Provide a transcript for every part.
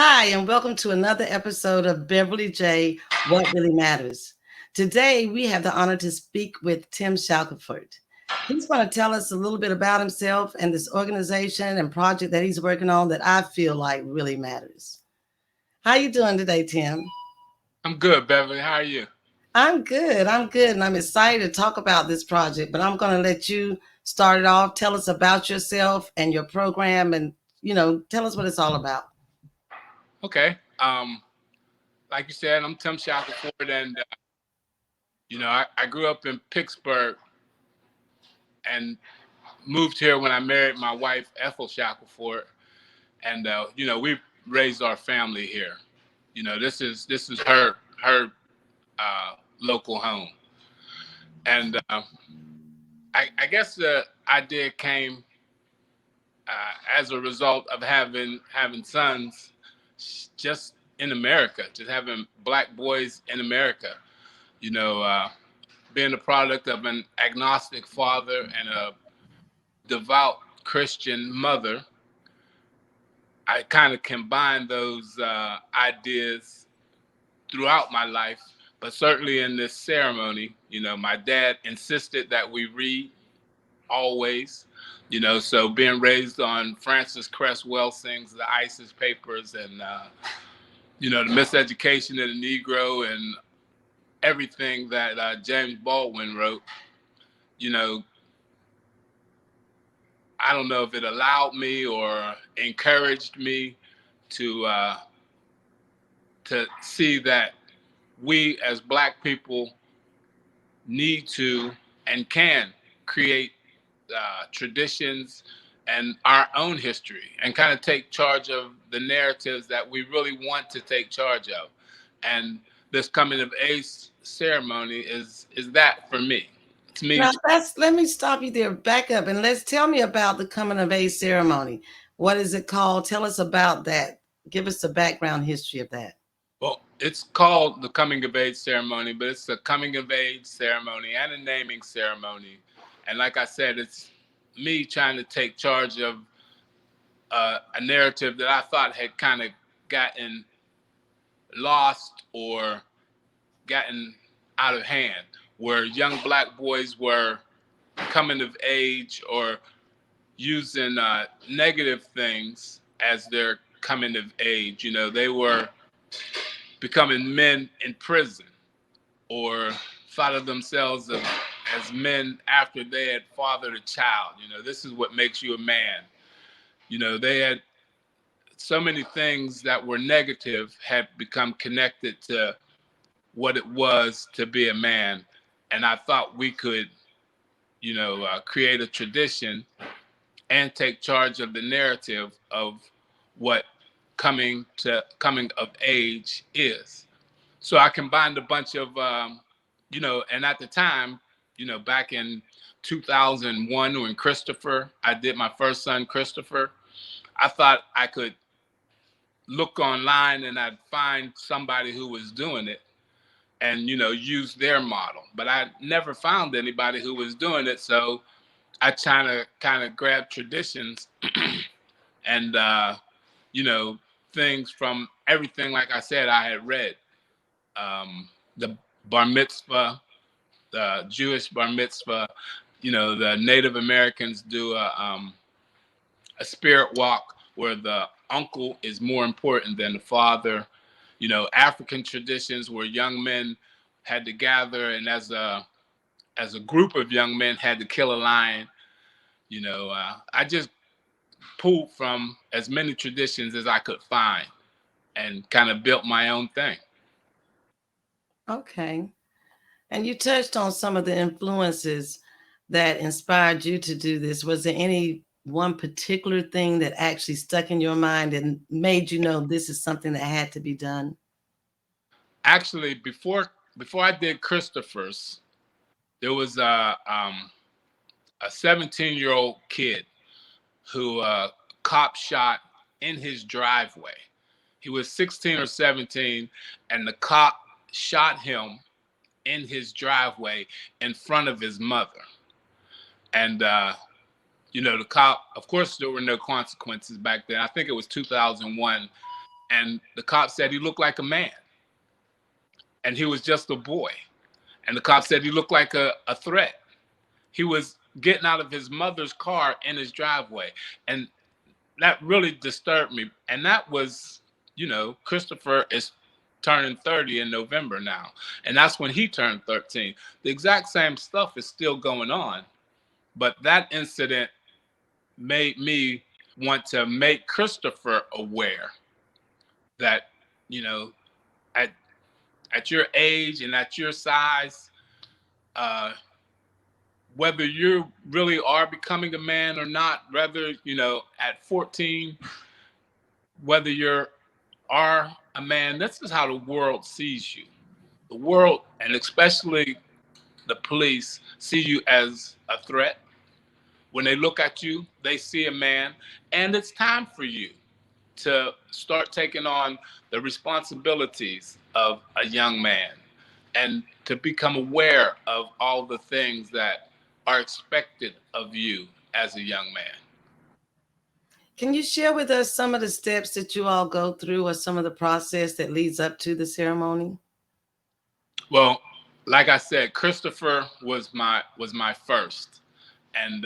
Hi, and welcome to another episode of Beverly J. What Really Matters. Today, we have the honor to speak with Tim Shackelford. He's going to tell us a little bit about himself and this organization and project that he's working on that I feel like really matters. How you doing today, Tim? I'm good, Beverly. How are you? I'm good. And I'm excited to talk about this project. But I'm going to let you start it off. Tell us about yourself and your program, and tell us what it's all about. Okay. Like you said, I'm Tim Shackelford, and I grew up in Pittsburgh and moved here when I married my wife, Ethel Shackelford, and we raised our family here. This is her local home, and I guess the idea came as a result of having sons just in America, just having black boys in America. You know, being the product of an agnostic father and a devout Christian mother, I kind of combined those ideas throughout my life. But certainly in this ceremony, my dad insisted that we read always. So being raised on Francis Cress Welsing's The ISIS Papers and, the miseducation of the Negro and everything that James Baldwin wrote, you know, I don't know if it allowed me or encouraged me to see that we as Black people need to and can create traditions and our own history and kind of take charge of the narratives that we really want to take charge of. And this coming of age ceremony is that for me. It's me. Now, let me stop you there. Back up and let's tell me about the coming of age ceremony. What is it called? Tell us about that. Give us the background history of that. Well, it's called the coming of age ceremony, but it's a coming of age ceremony and a naming ceremony. And like I said, it's me trying to take charge of a narrative that I thought had kind of gotten lost or gotten out of hand, where young Black boys were coming of age or using negative things as their coming of age. They were becoming men in prison or thought of themselves as men after they had fathered a child. This is what makes you a man. They had so many things that were negative had become connected to what it was to be a man. And I thought we could, create a tradition and take charge of the narrative of what coming of age is. So I combined a bunch of, and at the time, back in 2001 when I did my first son, Christopher, I thought I could look online and I'd find somebody who was doing it and, use their model. But I never found anybody who was doing it. So I kind of grabbed traditions and, things from everything, like I said, I had read. The bar mitzvah, the Jewish bar mitzvah, the Native Americans do a spirit walk where the uncle is more important than the father. African traditions where young men had to gather and as a group of young men had to kill a lion. I just pulled from as many traditions as I could find and kind of built my own thing. Okay. And you touched on some of the influences that inspired you to do this. Was there any one particular thing that actually stuck in your mind and made you know this is something that had to be done? Actually, before I did Christopher's, there was a 17-year-old kid who cop shot in his driveway. He was 16 or 17, and the cop shot him in his driveway in front of his mother. And, the cop, of course, there were no consequences back then. I think it was 2001. And the cop said he looked like a man, and he was just a boy. And the cop said he looked like a threat. He was getting out of his mother's car in his driveway. And that really disturbed me. And that was, Christopher is turning 30 in November now. And that's when he turned 13. The exact same stuff is still going on. But that incident made me want to make Christopher aware that, you know, at at your age and at your size, uh, whether you really are becoming a man or not, whether, at 14, whether you're are a man, this is how the world sees you. The world, and especially the police, see you as a threat. When they look at you, they see a man, and it's time for you to start taking on the responsibilities of a young man and to become aware of all the things that are expected of you as a young man. Can you share with us some of the steps that you all go through or some of the process that leads up to the ceremony? Well, like I said, Christopher was my first, and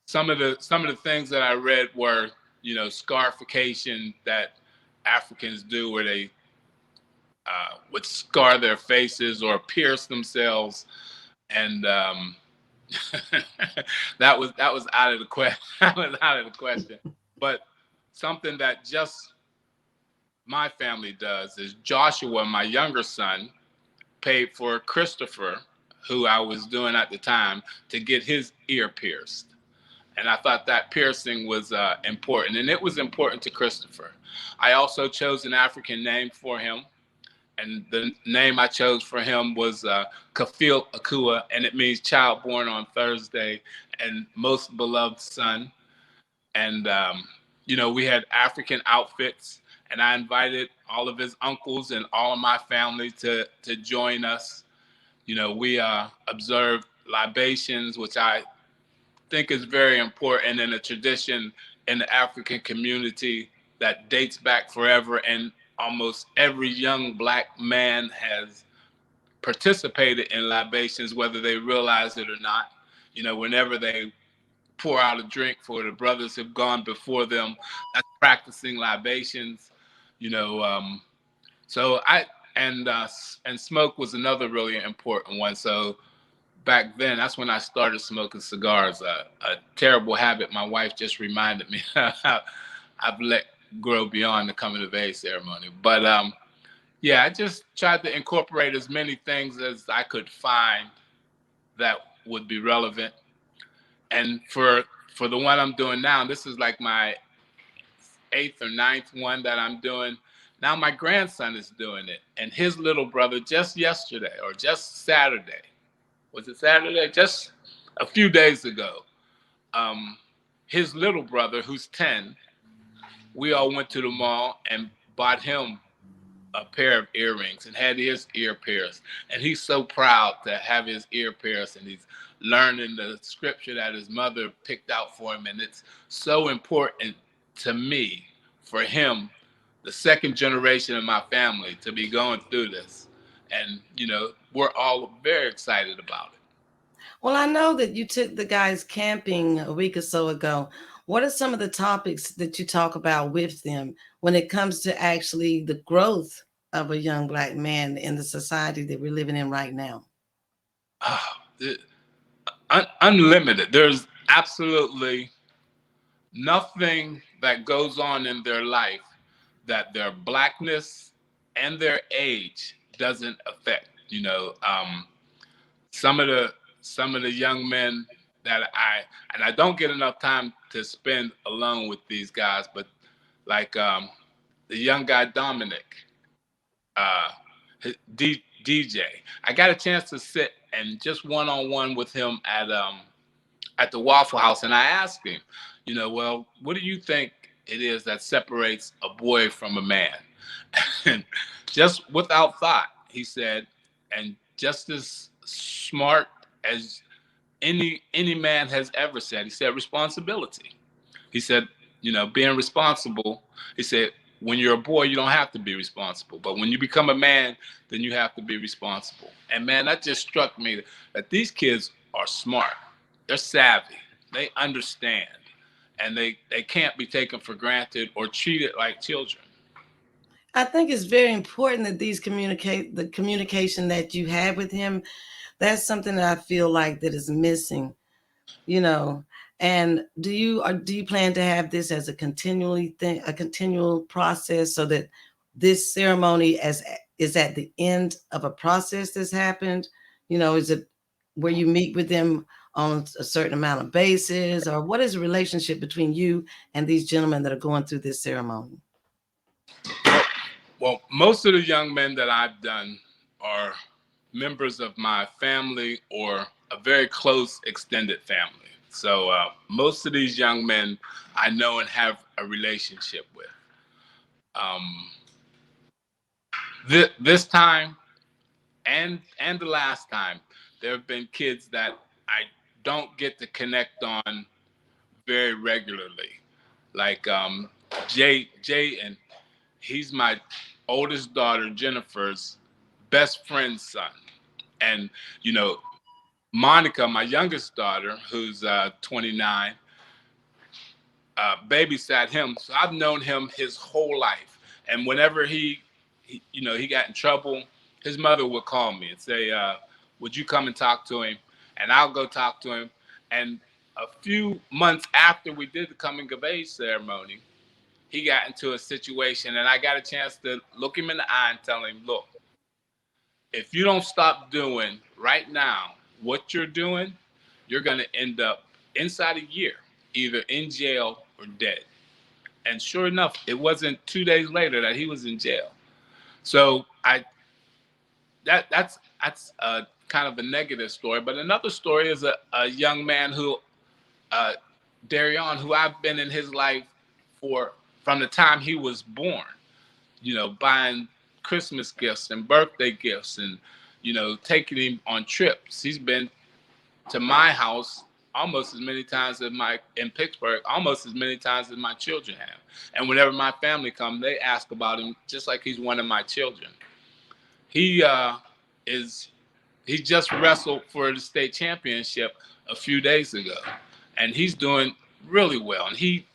some of the things that I read were, scarification that Africans do, where they would scar their faces or pierce themselves, and that was out of the question. That was out of the question. But something that just my family does is Joshua, my younger son, paid for Christopher, who I was doing at the time, to get his ear pierced. And I thought that piercing was important, and it was important to Christopher. I also chose an African name for him, and the name I chose for him was Kafil Akua, and it means child born on Thursday and most beloved son. And we had African outfits, and I invited all of his uncles and all of my family to join us. We observed libations, which I think is very important in a tradition in the African community that dates back forever, and almost every young Black man has participated in libations, whether they realize it or not. Whenever they pour out a drink for the brothers who've gone before them, that's practicing libations. You know, so I and smoke was another really important one. So back then, that's when I started smoking cigars. A terrible habit my wife just reminded me I've let grow beyond the coming of age ceremony. But yeah, I just tried to incorporate as many things as I could find that would be relevant. And for the one I'm doing now, this is like my eighth or ninth one that I'm doing. Now my grandson is doing it, and his little brother just yesterday or just Saturday, was it Saturday? Just a few days ago, his little brother, who's 10, we all went to the mall and bought him a pair of earrings and had his ear pierced. And he's so proud to have his ear pierced, and he's learning the scripture that his mother picked out for him. And it's so important to me for him, the second generation of my family, to be going through this. And, we're all very excited about it. Well, I know that you took the guys camping a week or so ago. What are some of the topics that you talk about with them when it comes to actually the growth of a young Black man in the society that we're living in right now? Unlimited. There's absolutely nothing that goes on in their life that their Blackness and their age doesn't affect. Some of the young men that I don't get enough time to spend alone with these guys, but like the young guy Dominic, uh, DJ, I got a chance to sit and just one on one with him at the Waffle House, and I asked him, well, what do you think it is that separates a boy from a man? And just without thought, he said, and just as smart as any man has ever said, he said responsibility. He said, being responsible, he said, when you're a boy, you don't have to be responsible. But when you become a man, then you have to be responsible. And man, that just struck me that these kids are smart. They're savvy. They understand. And they can't be taken for granted or treated like children. I think it's very important that the communication that you have with him, that's something that I feel like that is missing, you know. And do you plan to have this as a continual process, so that this ceremony is at the end of a process that's happened? You know, is it where you meet with them on a certain amount of basis, or what is the relationship between you and these gentlemen that are going through this ceremony? Well, most of the young men that I've done are members of my family or a very close extended family. So most of these young men I know and have a relationship with. Um, this time and the last time, there have been kids that I don't get to connect on very regularly, like Jay, and he's my oldest daughter Jennifer's best friend's son, and you know Monica, my youngest daughter, who's 29, babysat him. So I've known him his whole life. And whenever he got in trouble, his mother would call me and say, "Would you come and talk to him?" And I'll go talk to him. And a few months after we did the coming of age ceremony, he got into a situation, and I got a chance to look him in the eye and tell him, "Look, if you don't stop doing right now what you're doing, you're going to end up inside a year, either in jail or dead." And sure enough, it wasn't 2 days later that he was in jail. So that's kind of a negative story. But another story is a young man who, Darion, who I've been in his life for from the time he was born. Buying Christmas gifts and birthday gifts, and taking him on trips. He's been to my house almost as many times as in Pittsburgh, almost as many times as my children have. And whenever my family comes, they ask about him just like he's one of my children. He is he just wrestled for the state championship a few days ago, and he's doing really well. And he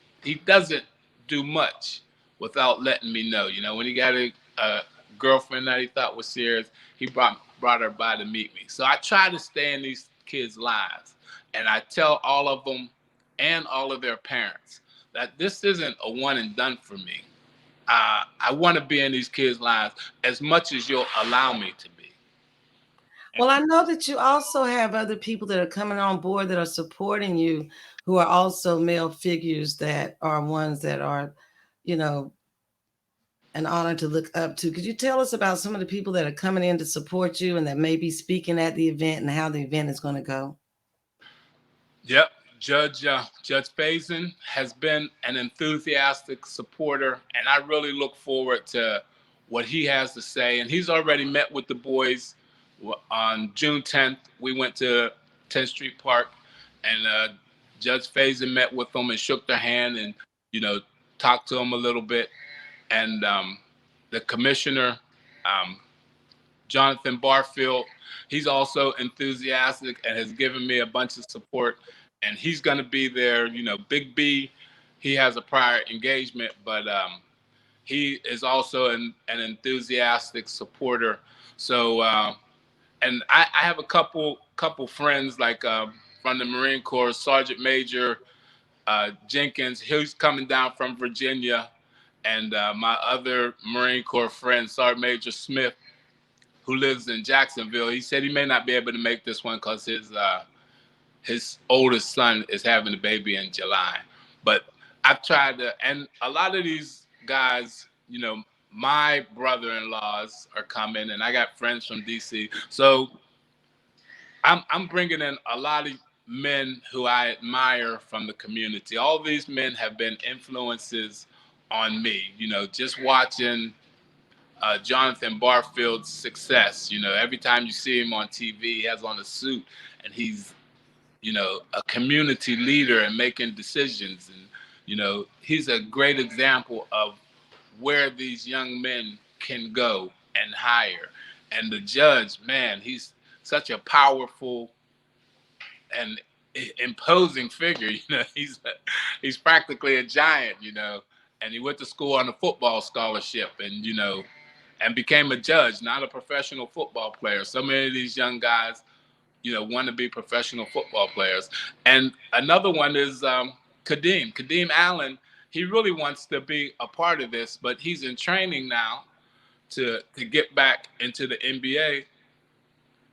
doesn't do much without letting me know. When he got a girlfriend that he thought was serious, he brought her by to meet me. So I try to stay in these kids' lives, and I tell all of them and all of their parents that this isn't a one and done for me. I want to be in these kids' lives as much as you'll allow me to be. Well, I know that you also have other people that are coming on board that are supporting you, who are also male figures that are ones that are, you know, an honor to look up to. Could you tell us about some of the people that are coming in to support you and that may be speaking at the event and how the event is going to go? Yep. Judge Faison has been an enthusiastic supporter, and I really look forward to what he has to say. And he's already met with the boys on June 10th. We went to 10th Street Park, and Judge Faison met with them and shook their hand and, talked to them a little bit. And the commissioner, Jonathan Barfield, he's also enthusiastic and has given me a bunch of support. And he's going to be there. Big B, he has a prior engagement, but he is also an enthusiastic supporter. So, and I have a couple friends like from the Marine Corps, Sergeant Major Jenkins. He's coming down from Virginia, and my other Marine Corps friend, Sergeant Major Smith, who lives in Jacksonville. He said he may not be able to make this one because his oldest son is having a baby in July. But I've tried to, and a lot of these guys, my brother-in-laws are coming, and I got friends from DC. So I'm bringing in a lot of men who I admire from the community. All these men have been influences on me, just watching Jonathan Barfield's success. Every time you see him on TV, he has on a suit, and he's, a community leader and making decisions. And, he's a great example of where these young men can go and hire. And the judge, man, he's such a powerful and imposing figure. He's practically a giant. And he went to school on a football scholarship, and became a judge, not a professional football player. So many of these young guys, want to be professional football players. And another one is Kadeem Allen. He really wants to be a part of this, but he's in training now to get back into the NBA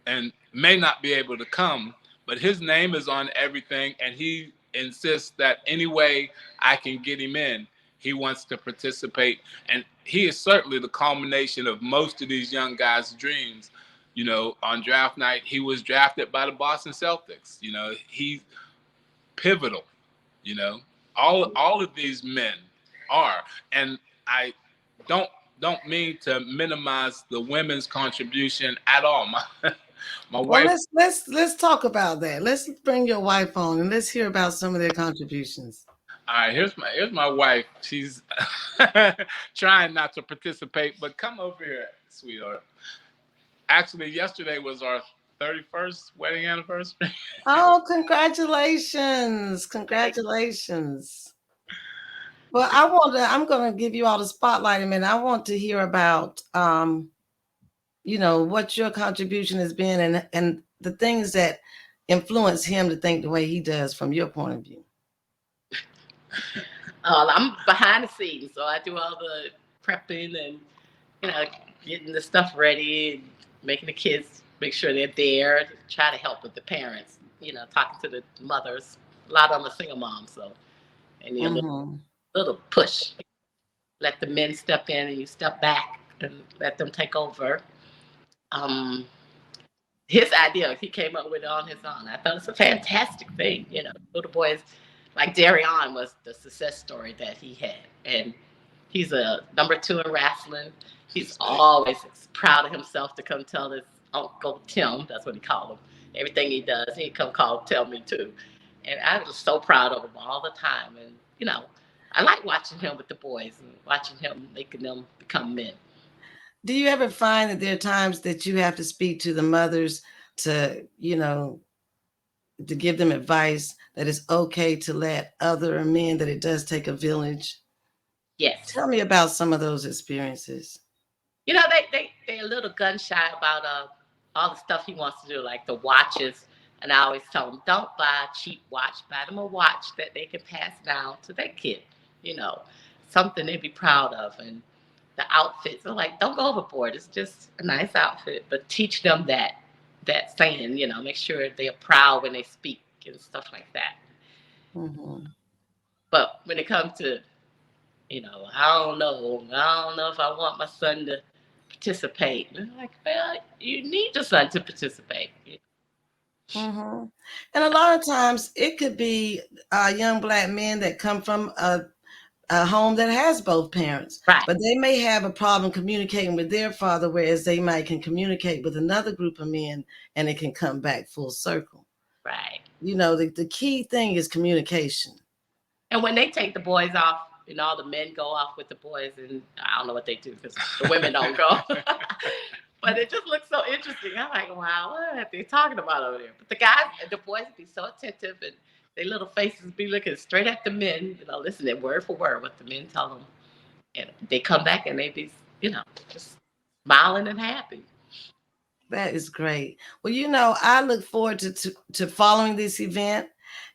and may not be able to come, but his name is on everything, and he insists that any way I can get him in, he wants to participate. And he is certainly the culmination of most of these young guys' dreams. On draft night, he was drafted by the Boston Celtics. He's pivotal. You know, all of these men are, and I don't don't mean to minimize the women's contribution at all. My Well, wife. let's talk about that. Let's bring your wife on and let's hear about some of their contributions. All right, here's my wife. She's trying not to participate, but come over here, sweetheart. Actually, yesterday was our 31st wedding anniversary. Oh, congratulations. Congratulations. Well, I'm gonna give you all the spotlight in a minute. I want to hear about what your contribution has been and the things that influence him to think the way he does from your point of view. I'm behind the scenes, so I do all the prepping and getting the stuff ready and making the kids make sure they're there. Try to help with the parents, talking to the mothers. A lot of them are single moms, so they need a little push. Let the men step in and you step back and let them take over. His idea, he came up with it on his own. I thought it's a fantastic thing, little boys. Like Darion was the success story that he had. And he's a number 2 in wrestling. He's always proud of himself to come tell his Uncle Tim, that's what he called him, everything he does. He'd come tell me too. And I was so proud of him all the time. And, I like watching him with the boys and watching him, making them become men. Do you ever find that there are times that you have to speak to the mothers to give them advice that it's okay to let other men, that it does take a village? Yes. Tell me about some of those experiences. They're a little gun shy about all the stuff he wants to do, like the watches. And I always tell them, don't buy a cheap watch. Buy them a watch that they can pass down to their kid. Something they'd be proud of. And the outfits are like, don't go overboard. It's just a nice outfit, but teach them that saying, make sure they're proud when they speak and stuff like that. Mm-hmm. But when it comes to, I don't know if I want my son to participate. And I'm like, well, you need your son to participate. Mm-hmm. And a lot of times it could be young Black men that come from a home that has both parents, right? But they may have a problem communicating with their father, whereas they can communicate with another group of men, and it can come back full circle. Right. The key thing is communication. And when they take the boys off, all the men go off with the boys, and I don't know what they do because the women don't go. But it just looks so interesting. I'm like, wow, what are they talking about over there? But the boys be so attentive, and their little faces be looking straight at the men, listening word for word what the men tell them. And they come back and they be, just smiling and happy. That is great. Well, I look forward to following this event.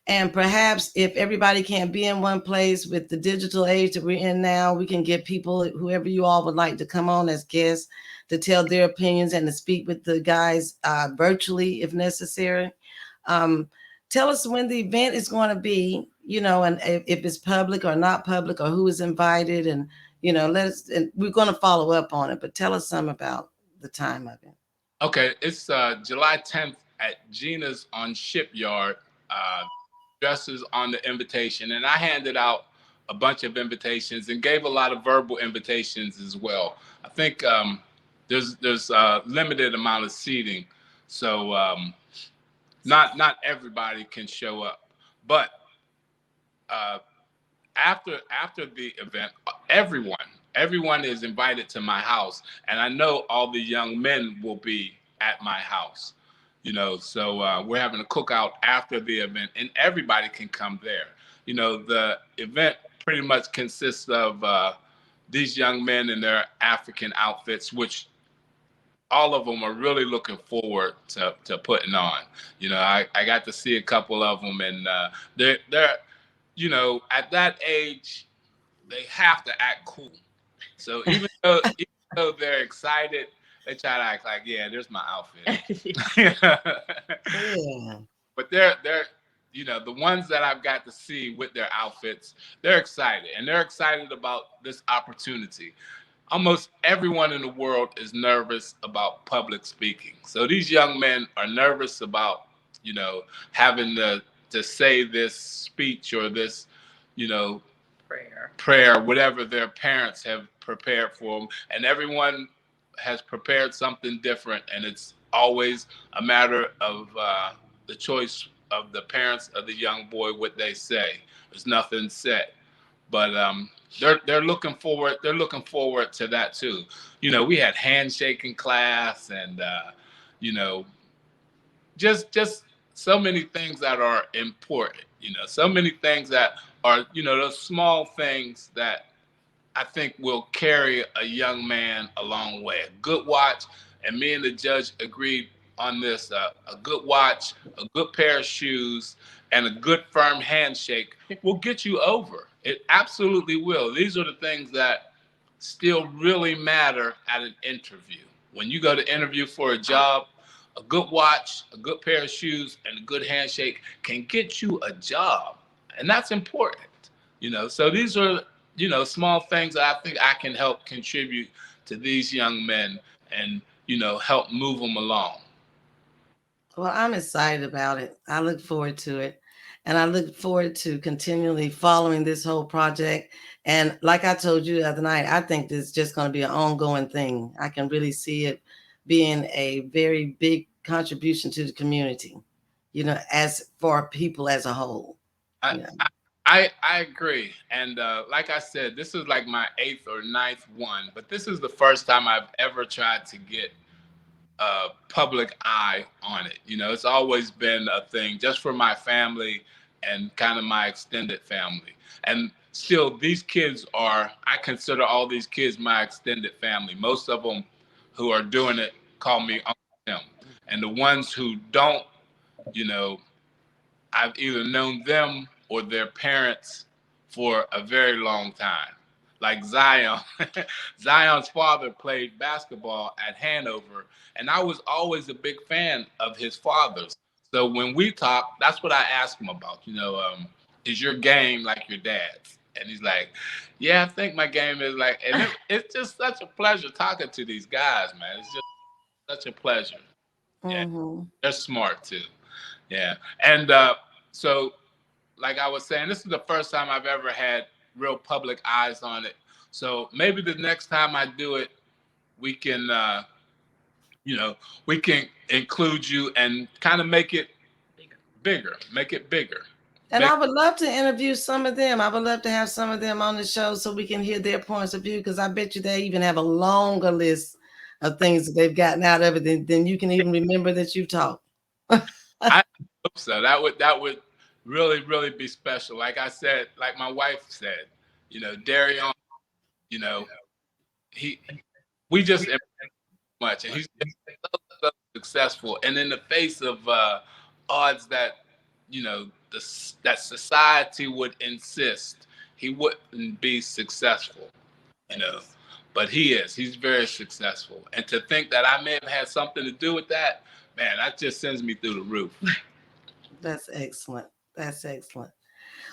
And perhaps if everybody can't be in one place with the digital age that we're in now, we can get people, whoever you all would like to come on as guests, to tell their opinions and to speak with the guys virtually if necessary. Tell us when the event is going to be, and if it's public or not public, or who is invited, and and we're going to follow up on it. But tell us some about the time of it. Okay, it's July 10th at Gina's on Shipyard. Addresses on the invitation, and I handed out a bunch of invitations and gave a lot of verbal invitations as well. I think there's a limited amount of seating, so not everybody can show up. But after the event, everyone, everyone is invited to my house, and I know all the young men will be at my house. So we're having a cookout after the event, and everybody can come there. The event pretty much consists of these young men in their African outfits, which all of them are really looking forward to putting on. I got to see a couple of them, and they're at that age, they have to act cool. So even though they're excited, they try to act like, yeah, there's my outfit. Yeah. But they're the ones that I've got to see with their outfits, they're excited, and they're excited about this opportunity. Almost everyone in the world is nervous about public speaking. So these young men are nervous about, having to say this speech or this, prayer, whatever their parents have prepared for them. And everyone has prepared something different. And it's always a matter of the choice of the parents of the young boy, what they say. There's nothing set. But they're looking forward. They're looking forward to that too. We had handshaking class, and just so many things that are important. So many things that are those small things that I think will carry a young man a long way. A good watch, and me and the judge agreed on this: a good watch, a good pair of shoes, and a good firm handshake will get you over. It absolutely will. These are the things that still really matter at an interview. When you go to interview for a job, a good watch, a good pair of shoes, and a good handshake can get you a job. And that's important. So these are, small things that I think I can help contribute to these young men and, help move them along. Well, I'm excited about it. I look forward to it. And I look forward to continually following this whole project. And like I told you the other night, I think this is just going to be an ongoing thing. I can really see it being a very big contribution to the community, as for people as a whole. I agree. And like I said, this is like my 8th or 9th one, but this is the first time I've ever tried to get a public eye on it. It's always been a thing just for my family and kind of my extended family. And still, I consider all these kids my extended family. Most of them who are doing it call me Uncle Tim. And the ones who don't, I've either known them or their parents for a very long time. Like Zion. Zion's father played basketball at Hanover, and I was always a big fan of his father's. So when we talk, that's what I ask him about. Is your game like your dad's? And he's like, yeah, I think my game is like, and it's just such a pleasure talking to these guys, man. It's just such a pleasure. Yeah, they're smart too. Yeah, and so like I was saying, this is the first time I've ever had real public eyes on it. So maybe the next time I do it, we can, we can include you and kind of make it bigger. And I would love to interview some of them. I would love to have some of them on the show so we can hear their points of view, because I bet you they even have a longer list of things that they've gotten out of it than you can even remember that you've talked. I hope so. That would really, really be special. Like I said, like my wife said, Darion, we just much, and he's so successful. And in the face of odds that, that society would insist he wouldn't be successful, but he's very successful. And to think that I may have had something to do with that, man, that just sends me through the roof. That's excellent. That's excellent.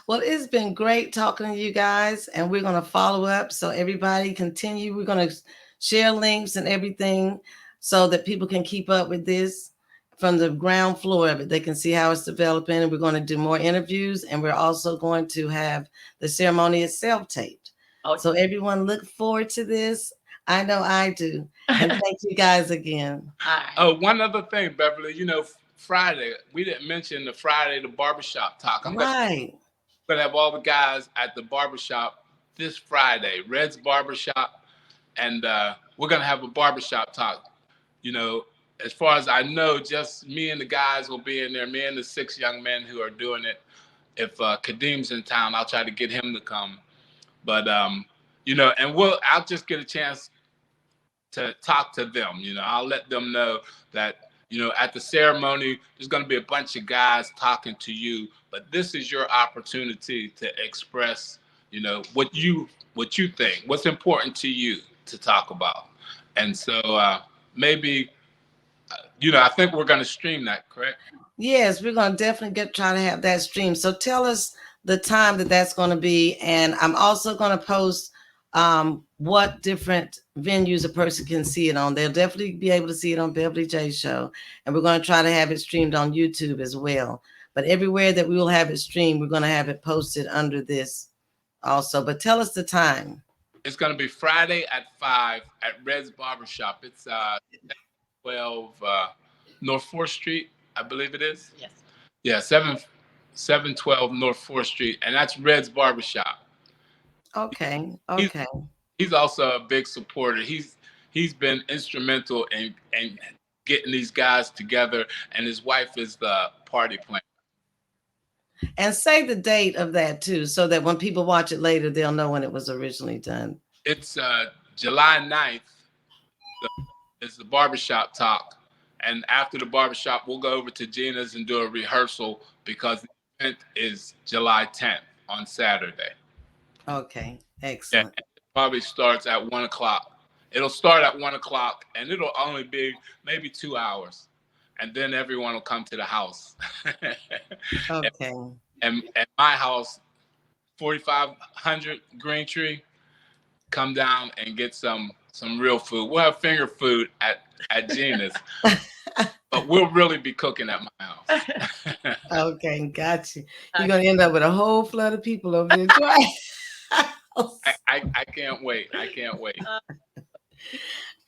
Well, it's been great talking to you guys, and we're going to follow up. So everybody continue. We're going to share links and everything so that people can keep up with this from the ground floor of it. They can see how it's developing, and we're going to do more interviews, and we're also going to have the ceremony itself taped. So everyone look forward to this. I know I do. And thank you guys again. Oh, one other thing, Beverly, Friday, we didn't mention the barbershop talk. I'm going to have all the guys at the barbershop this Friday, Red's Barbershop, and we're gonna have a barbershop talk. You know, as far as I know, just me and the guys will be in there. Me and the 6 young men who are doing it. If Kadim's in town, I'll try to get him to come. But you know, and I'll just get a chance to talk to them. You know, I'll let them know that, you know, at the ceremony, there's going to be a bunch of guys talking to you, but this is your opportunity to express, you know, what you think, what's important to you to talk about. And so maybe, you know, I think we're going to stream that, correct? Yes, we're going to definitely try to have that stream. So tell us the time that's going to be. And I'm also going to post what different venues a person can see it on. They'll definitely be able to see it on Beverly J Show. And we're going to try to have it streamed on YouTube as well. But everywhere that we will have it streamed, we're going to have it posted under this also. But tell us the time. It's going to be Friday at 5 at Red's Barbershop. It's 12 North 4th Street, I believe it is. Yes. Yeah, 712 North 4th Street. And that's Red's Barbershop. Okay. He's also a big supporter. He's been instrumental in getting these guys together, and his wife is the party planner. And say the date of that too, so that when people watch it later, they'll know when it was originally done. It's July 9th. It's the barbershop talk. And after the barbershop, we'll go over to Gina's and do a rehearsal because the event is July 10th on Saturday. Okay, excellent. Yeah, it probably starts at 1 o'clock. It'll start at 1 o'clock, and it'll only be maybe 2 hours. And then everyone will come to the house. Okay. And at my house, 4500 Green Tree, come down and get some real food. We'll have finger food at Gina's, but we'll really be cooking at my house. Okay, got you. You're going to end up with a whole flood of people over there. I can't wait. I can't wait.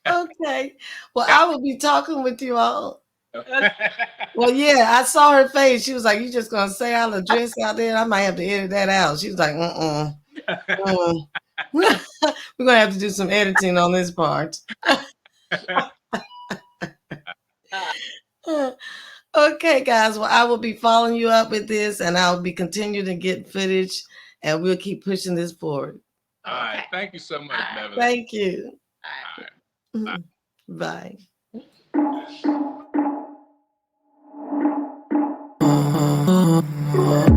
Okay. Well, I will be talking with you all. Well, yeah, I saw her face. She was like, "You just gonna say all the dress out there?" I might have to edit that out. She was like, We're gonna have to do some editing on this part. Okay, guys. Well, I will be following you up with this, and I'll be continuing to get footage, and we'll keep pushing this forward. All right. Thank you so much, Beverly. Thank you. All right. Bye. Bye.